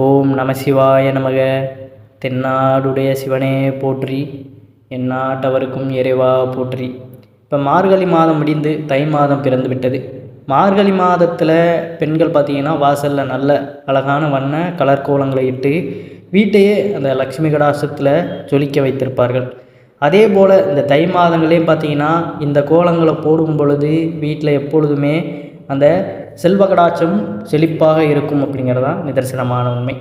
ஓம் நம சிவாய நமக. தென்னாடுடைய சிவனே போற்றி, எந்நாட்டவருக்கும் இறைவா போற்றி. இப்போ மார்கழி மாதம் முடிந்து தை மாதம் பிறந்து விட்டது. மார்கழி மாதத்தில் பெண்கள் பார்த்திங்கன்னா வாசலில் நல்ல அழகான வண்ண கலர் கோலங்களை இட்டு வீட்டையே அந்த லக்ஷ்மி கடாசத்தில் ஜொலிக்க வைத்திருப்பார்கள். அதே போல் இந்த தை மாதங்களையும் பார்த்திங்கன்னா இந்த கோலங்களை போடும் பொழுது வீட்டில் எப்பொழுதுமே அந்த செல்வ கடாட்சம் செழிப்பாக இருக்கும் அப்படிங்கிறதான் நிதர்சனமான உண்மை.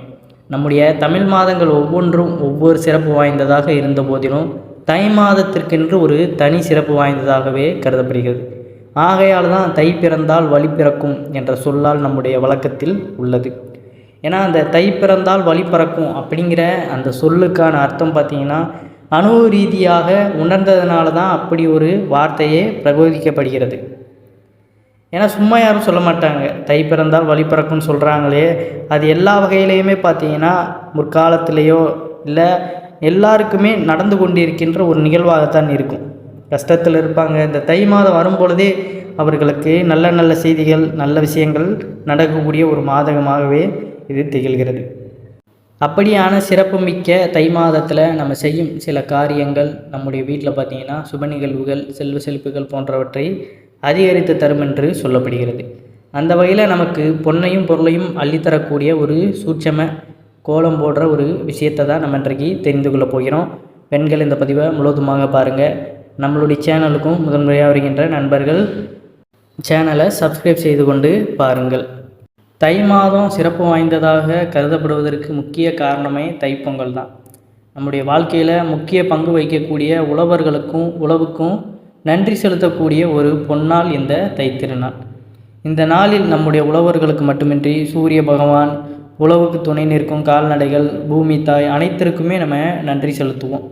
நம்முடைய தமிழ் மாதங்கள் ஒவ்வொன்றும் ஒவ்வொரு சிறப்பு வாய்ந்ததாக இருந்த போதிலும் தை மாதத்திற்கென்று ஒரு தனி சிறப்பு வாய்ந்ததாகவே கருதப்படுகிறது. ஆகையால் தான் தை பிறந்தால் வழி பிறக்கும் என்ற சொல்லால் நம்முடைய வழக்கத்தில் உள்ளது. ஏன்னா அந்த தை பிறந்தால் வழி பிறக்கும் அப்படிங்கிற அந்த சொல்லுக்கான அர்த்தம் பார்த்திங்கன்னா அணு ரீதியாக உணர்ந்ததுனால தான் அப்படி ஒரு வார்த்தையே பிரபோதிக்கப்படுகிறது. ஏன்னா சும்மா யாரும் சொல்ல மாட்டாங்க, தை பிறந்தால் வழி பிறக்கும்னு சொல்கிறாங்களே, அது எல்லா வகையிலையுமே பார்த்தீங்கன்னா முற்காலத்திலேயோ இல்லை எல்லாருக்குமே நடந்து கொண்டிருக்கின்ற ஒரு நிகழ்வாகத்தான் இருக்கும். கஷ்டத்தில் இருப்பாங்க, இந்த தை மாதம் வரும்பொழுதே அவர்களுக்கு நல்ல நல்ல செய்திகள் நல்ல விஷயங்கள் நடக்கக்கூடிய ஒரு மாதமாகவே இது திகழ்கிறது. அப்படியான சிறப்புமிக்க தை மாதத்தில் நம்ம செய்யும் சில காரியங்கள் நம்முடைய வீட்டில் பார்த்திங்கன்னா சுப நிகழ்வுகள் செல்வ செழிப்புகள் போன்றவற்றை அதிகரித்து தரும் என்று சொல்லப்படுகிறது. அந்த வகையில் நமக்கு பொன்னையும் பொருளையும் அள்ளித்தரக்கூடிய ஒரு சூட்சம கோலம் போடுற ஒரு விஷயத்தை தான் நம்ம இன்றைக்கு தெரிந்து கொள்ள போகிறோம். பெண்கள் இந்த பதிவை முழுவதுமாக பாருங்கள். நம்மளுடைய சேனலுக்கும் முதன்முறையாக வருகின்ற நண்பர்கள் சேனலை சப்ஸ்கிரைப் செய்து கொண்டு பாருங்கள். தை மாதம் சிறப்பு வாய்ந்ததாக கருதப்படுவதற்கு முக்கிய காரணமே தைப்பொங்கல் தான். நம்முடைய வாழ்க்கையில் முக்கிய பங்கு வகிக்கக்கூடிய உழவர்களுக்கும் உழவுக்கும் நன்றி செலுத்தக்கூடிய ஒரு பொன்னாள் இந்த தைத்திருநாள். இந்த நாளில் நம்முடைய உழவர்களுக்கு மட்டுமின்றி சூரிய பகவான், உழவுக்கு துணை நிற்கும் கால்நடைகள், பூமி தாய் அனைத்திற்குமே நம்ம நன்றி செலுத்துவோம்.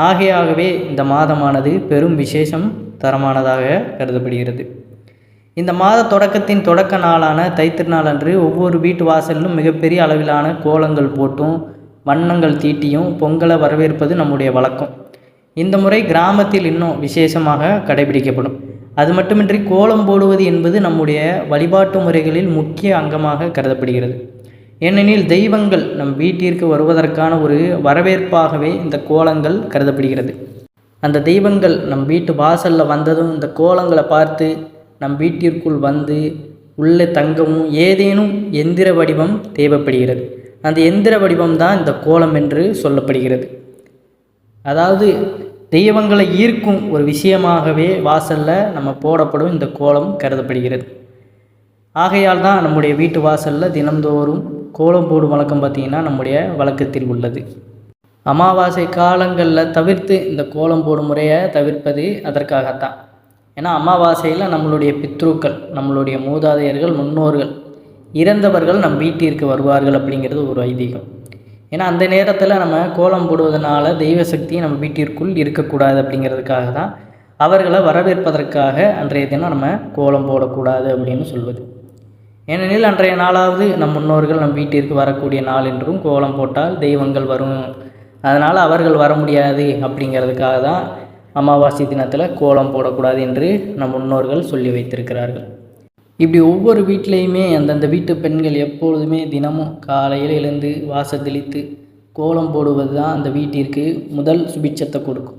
ஆகையாகவே இந்த மாதமானது பெரும் விசேஷம் தரமானதாக கருதப்படுகிறது. இந்த மாத தொடக்கத்தின் தொடக்க நாளான தைத்திருநாள் அன்று ஒவ்வொரு வீட்டு வாசலிலும் மிகப்பெரிய அளவிலான கோலங்கள் போட்டும் வண்ணங்கள் தீட்டியும் பொங்கலை வரவேற்பது நம்முடைய வழக்கம். இந்த முறை கிராமத்தில் இன்னும் விசேஷமாக கடைபிடிக்கப்படும். அது மட்டுமின்றி கோலம் போடுவது என்பது நம்முடைய வழிபாட்டு முறைகளில் முக்கிய அங்கமாக கருதப்படுகிறது. ஏனெனில் தெய்வங்கள் நம் வீட்டிற்கு வருவதற்கான ஒரு வரவேற்பாகவே இந்த கோலங்கள் கருதப்படுகிறது. அந்த தெய்வங்கள் நம் வீட்டு வாசலில் வந்ததும் இந்த கோலங்களை பார்த்து நம் வீட்டிற்குள் வந்து உள்ளே தங்கவும் ஏதேனும் எந்திர வடிவம் தேவைப்படுகிறது. அந்த எந்திர வடிவம் தான் இந்த கோலம் என்று சொல்லப்படுகிறது. அதாவது தெய்வங்களை ஈர்க்கும் ஒரு விஷயமாகவே வாசலில் நம்ம போடப்படும் இந்த கோலம் கருதப்படுகிறது. ஆகையால் தான் நம்முடைய வீட்டு வாசலில் தினந்தோறும் கோலம் போடும் வழக்கம் பார்த்திங்கன்னா நம்முடைய வழக்கத்தில் உள்ளது. அமாவாசை காலங்களில் தவிர்த்து இந்த கோலம் போடும் முறையை தவிர்ப்பது அதற்காகத்தான். ஏன்னா அமாவாசையில் நம்மளுடைய பித்ருக்கள், நம்மளுடைய மூதாதையர்கள், முன்னோர்கள், இறந்தவர்கள் நம் வீட்டிற்கு வருவார்கள் அப்படிங்கிறது ஒரு ஐதீகம். ஏன்னா அந்த நேரத்தில் நம்ம கோலம் போடுவதனால தெய்வ சக்தி நம்ம வீட்டிற்குள் இருக்கக்கூடாது அப்படிங்கிறதுக்காக தான் அவர்களை வரவேற்பதற்காக அன்றைய தினம் நம்ம கோலம் போடக்கூடாது அப்படின்னு சொல்வது. ஏனெனில் அன்றைய நாளாவது நம் முன்னோர்கள் நம் வீட்டிற்கு வரக்கூடிய நாள் என்றும் கோலம் போட்டால் தெய்வங்கள் வரும், அதனால் அவர்கள் வர முடியாது அப்படிங்கிறதுக்காக தான் அமாவாசை தினத்தில் கோலம் போடக்கூடாது என்று நம் முன்னோர்கள் சொல்லி வைத்திருக்கிறார்கள். இப்படி ஒவ்வொரு வீட்லேயுமே அந்தந்த வீட்டு பெண்கள் எப்பொழுதுமே தினமும் காலையில் எழுந்து வாசல் தெளித்து கோலம் போடுவது தான் அந்த வீட்டிற்கு முதல் சுபிட்சத்தை கொடுக்கும்.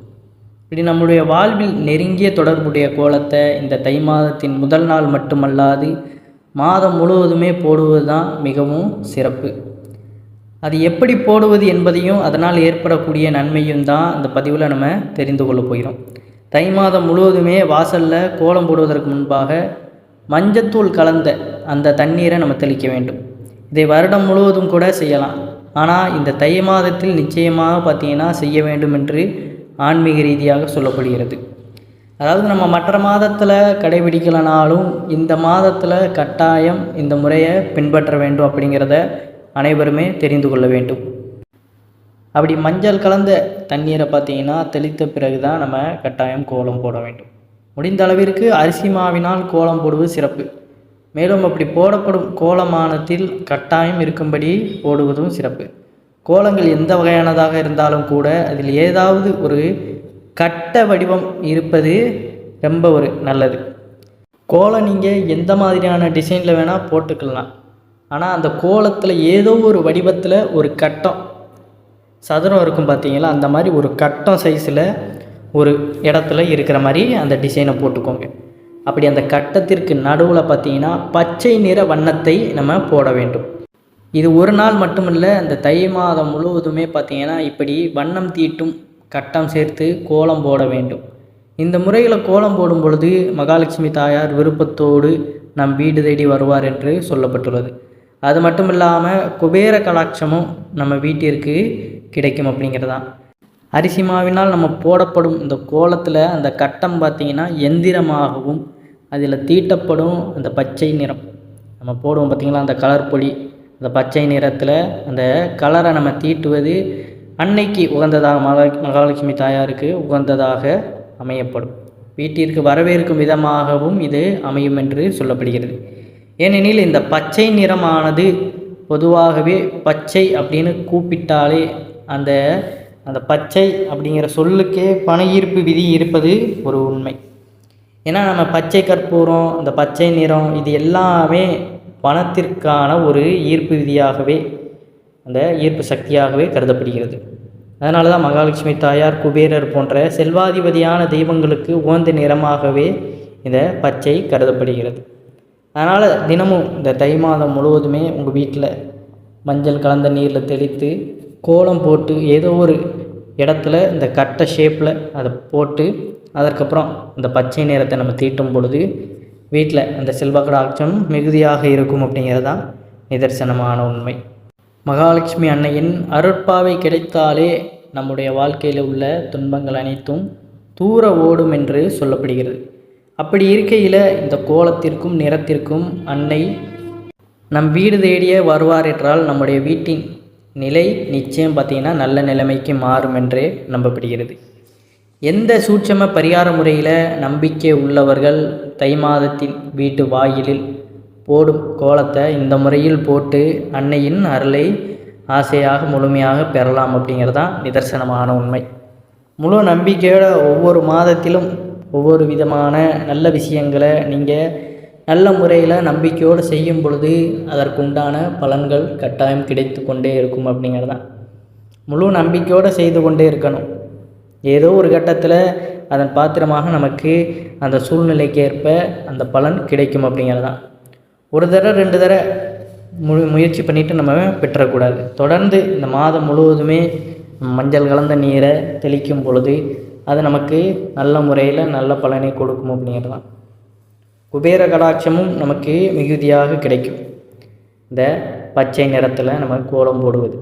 இப்படி நம்முடைய வாழ்வில் நெருங்கிய தொடர்புடைய கோலத்தை இந்த தை மாதத்தின் முதல் நாள் மட்டுமல்லாது மாதம் முழுவதுமே போடுவது தான் மிகவும் சிறப்பு. அது எப்படி போடுவது என்பதையும் அதனால் ஏற்படக்கூடிய நன்மையும் தான் இந்த பதிவில் நம்ம தெரிந்து கொள்ள போகிறோம். தை மாதம் முழுவதுமே வாசலில் கோலம் போடுவதற்கு முன்பாக மஞ்சத்தூள் கலந்த அந்த தண்ணீரை நம்ம தெளிக்க வேண்டும். இதை வருடம் முழுவதும் கூட செய்யலாம். ஆனால் இந்த தை மாதத்தில் நிச்சயமாக பார்த்திங்கன்னா செய்ய வேண்டும் என்று ஆன்மீக ரீதியாக சொல்லப்படுகிறது. அதாவது நம்ம மற்ற மாதத்தில் கடைபிடிக்கலனாலும் இந்த மாதத்தில் கட்டாயம் இந்த முறையை பின்பற்ற வேண்டும் அப்படிங்கிறத அனைவருமே தெரிந்து கொள்ள வேண்டும். அப்படி மஞ்சள் கலந்த தண்ணீரை பார்த்திங்கன்னா தெளித்த பிறகு தான் நம்ம கட்டாயம் கோலம் போட வேண்டும். முடிந்த அளவிற்கு அரிசி மாவினால் கோலம் போடுவது சிறப்பு. மேலும் அப்படி போடப்படும் கோலமானத்தில் கட்டாயம் இருக்கும்படி போடுவதும் சிறப்பு. கோலங்கள் எந்த வகையானதாக இருந்தாலும் கூட அதில் ஏதாவது ஒரு கட்ட வடிவம் இருப்பது ரொம்ப ஒரு நல்லது. கோலம் நீங்கள் எந்த மாதிரியான டிசைனில் வேணால் போட்டுக்கலாம். ஆனால் அந்த கோலத்தில் ஏதோ ஒரு வடிவத்தில் ஒரு கட்டம் சதுரம் இருக்கும் பார்த்தீங்களா, அந்த மாதிரி ஒரு கட்டம் சைஸில் ஒரு இடத்துல இருக்கிற மாதிரி அந்த டிசைனை போட்டுக்கோங்க. அப்படி அந்த கட்டத்திற்கு நடுவில் பார்த்தீங்கன்னா பச்சை நிற வண்ணத்தை நம்ம போட வேண்டும். இது ஒரு நாள் மட்டுமில்லை, அந்த தை மாதம் முழுவதுமே பார்த்தீங்கன்னா இப்படி வண்ணம் தீட்டும் கட்டம் சேர்த்து கோலம் போட வேண்டும். இந்த முறையில் கோலம் போடும் பொழுது மகாலட்சுமி தாயார் விருப்பத்தோடு நம் வீடு தேடி வருவார் என்று சொல்லப்பட்டுள்ளது. அது மட்டும் இல்லாமல் குபேர கடாட்சமும் நம்ம வீட்டிற்கு கிடைக்கும் அப்படிங்கிறதான். அரிசி மாவினால் நம்ம போடப்படும் இந்த கோலத்தில் அந்த கட்டம் பார்த்திங்கன்னா எந்திரமாகவும் அதில் தீட்டப்படும் அந்த பச்சை நிறம் நம்ம போடுவோம் பார்த்திங்களா, அந்த கலர் பொடி, அந்த பச்சை நிறத்தில் அந்த கலரை நம்ம தீட்டுவது அன்னைக்கு உகந்ததாக மகாலட்சுமி தாயாருக்கு உகந்ததாக அமையப்படும். வீட்டிற்கு வரவேற்கும் விதமாகவும் இது அமையும் என்று சொல்லப்படுகிறது. ஏனெனில் இந்த பச்சை நிறமானது பொதுவாகவே பச்சை அப்படின்னு கூப்பிட்டாலே அந்த அந்த பச்சை அப்படிங்கிற சொல்லுக்கே பண ஈர்ப்பு விதி இருப்பது ஒரு உண்மை. ஏன்னா நம்ம பச்சை கற்பூரம், அந்த பச்சை நிறம் இது எல்லாமே பணத்திற்கான ஒரு ஈர்ப்பு விதியாகவே, அந்த ஈர்ப்பு சக்தியாகவே கருதப்படுகிறது. அதனால தான் மகாலட்சுமி தாயார், குபேரர் போன்ற செல்வாதிபதியான தெய்வங்களுக்கு உகந்த நிறமாகவே இந்த பச்சை கருதப்படுகிறது. அதனால் தினமும் இந்த தை மாதம் முழுவதுமே உங்கள் வீட்டில் மஞ்சள் கலந்த நீரில் தெளித்து கோலம் போட்டு ஏதோ ஒரு இடத்துல இந்த கட்டை ஷேப்பில் அதை போட்டு அதற்கப்புறம் இந்த பச்சை நிறத்தை நம்ம தீட்டும் பொழுது வீட்டில் அந்த செல்வ கடாட்சம் மிகுதியாக இருக்கும் அப்படிங்கிறது தான் நிதர்சனமான உண்மை. மகாலட்சுமி அன்னையின் அருட்பாவை கிடைத்தாலே நம்முடைய வாழ்க்கையில் உள்ள துன்பங்கள் அனைத்தும் தூர ஓடும் என்று சொல்லப்படுகிறது. அப்படி இருக்கையில் இந்த கோலத்திற்கும் நிறத்திற்கும் அன்னை நம் வீடு தேடிய வருவார் என்றால் நம்முடைய வீட்டின் நிலை நிச்சயம் பார்த்திங்கன்னா நல்ல நிலைமைக்கு மாறும் என்றே நம்பப்படுகிறது. எந்த சூட்சம பரிகார முறையில் நம்பிக்கை உள்ளவர்கள் தை மாதத்தின் வீட்டு வாயிலில் போடும் கோலத்தை இந்த முறையில் போட்டு அன்னையின் அருளை ஆசையாக முழுமையாக பெறலாம் அப்படிங்கிறது தான் நிதர்சனமான உண்மை. முழு நம்பிக்கையோட ஒவ்வொரு மாதத்திலும் ஒவ்வொரு விதமான நல்ல விஷயங்களை நீங்கள் நல்ல முறையில் நம்பிக்கையோடு செய்யும் பொழுது அதற்குண்டான பலன்கள் கட்டாயம் கிடைத்து கொண்டே இருக்கும் அப்படிங்கிறது தான். முழு நம்பிக்கையோடு செய்து கொண்டே இருக்கணும். ஏதோ ஒரு கட்டத்தில் அதன் பாத்திரமாக நமக்கு அந்த சூழ்நிலைக்கேற்ப அந்த பலன் கிடைக்கும் அப்படிங்கிறது தான். ஒரு தடவை 2 தடவை முயற்சி பண்ணிவிட்டு நம்ம பெற்றக்கூடாது. தொடர்ந்து இந்த மாதம் முழுவதுமே மஞ்சள் கலந்த நீரை தெளிக்கும் பொழுது அது நமக்கு நல்ல முறையில் நல்ல பலனை கொடுக்கும் அப்படிங்கிறது தான். குபேர கடாட்சமும் நமக்கு மிகுதியாக கிடைக்கும். இந்த பச்சை நிறத்தில் நம்ம கோலம் போடுவது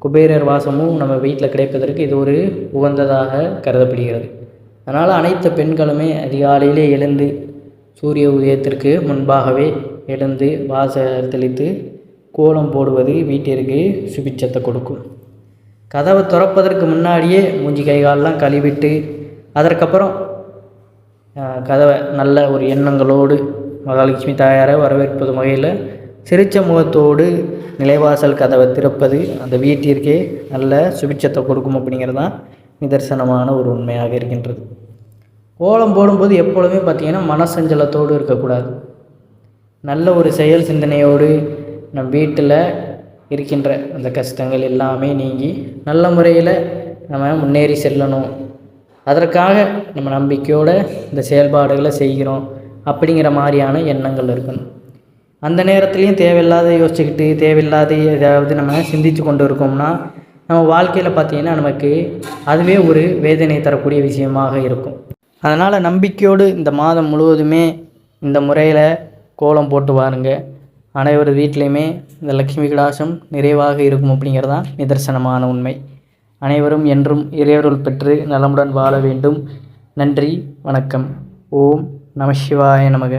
குபேரர் வாசமும் நம்ம வீட்டில் கிடைப்பதற்கு இது ஒரு உகந்ததாக கருதப்படுகிறது. அதனால் அனைத்து பெண்களுமே அதிகாலையிலே எழுந்து சூரிய உதயத்திற்கு முன்பாகவே எழுந்து வாசல் தெளித்து கோலம் போடுவது வீட்டிற்கு சுபிட்சத்தை கொடுக்கும். கதவை திறப்பதற்கு முன்னாடியே மூஞ்சி கைகாலெலாம் கழுவிட்டு அதற்கப்புறம் கதவை நல்ல ஒரு எண்ணங்களோடு மகாலட்சுமி தாயாரை வரவேற்பது வகையில் சிரிச்ச முகத்தோடு நிலைவாசல் கதவை திறப்பது அந்த வீட்டிற்கே நல்ல சுபிட்சத்தை கொடுக்கும் அப்படிங்கிறது தான் நிதர்சனமான ஒரு உண்மையாக இருக்கின்றது. கோலம் போடும்போது எப்பொழுதுமே பார்த்திங்கன்னா மனசஞ்சலத்தோடு இருக்கக்கூடாது. நல்ல ஒரு செயல் சிந்தனையோடு நம் வீட்டில் இருக்கின்ற அந்த கஷ்டங்கள் எல்லாமே நீங்கி நல்ல முறையில் நம்ம முன்னேறி செல்லணும், அதற்காக நம்ம நம்பிக்கையோடு இந்த செயல்பாடுகளை செய்கிறோம் அப்படிங்கிற மாதிரியான எண்ணங்கள் இருக்கணும். அந்த நேரத்துலையும் தேவையில்லாத யோசிச்சுக்கிட்டு தேவையில்லாத ஏதாவது நம்ம சிந்தித்து கொண்டு இருக்கோம்னா நம்ம வாழ்க்கையில் பார்த்திங்கன்னா நமக்கு அதுவே ஒரு வேதனை தரக்கூடிய விஷயமாக இருக்கும். அதனால் நம்பிக்கையோடு இந்த மாதம் முழுவதுமே இந்த முறையில் கோலம் போட்டு வாருங்க. அனைவரது வீட்லேயுமே இந்த லக்ஷ்மி கடாட்சம் நிறைவாக இருக்கும் அப்படிங்கிறது தான் நிதர்சனமான உண்மை. அனைவரும் என்றும் இறையருள் பெற்று நலமுடன் வாழ வேண்டும். நன்றி, வணக்கம். ஓம் நம சிவாய நமக.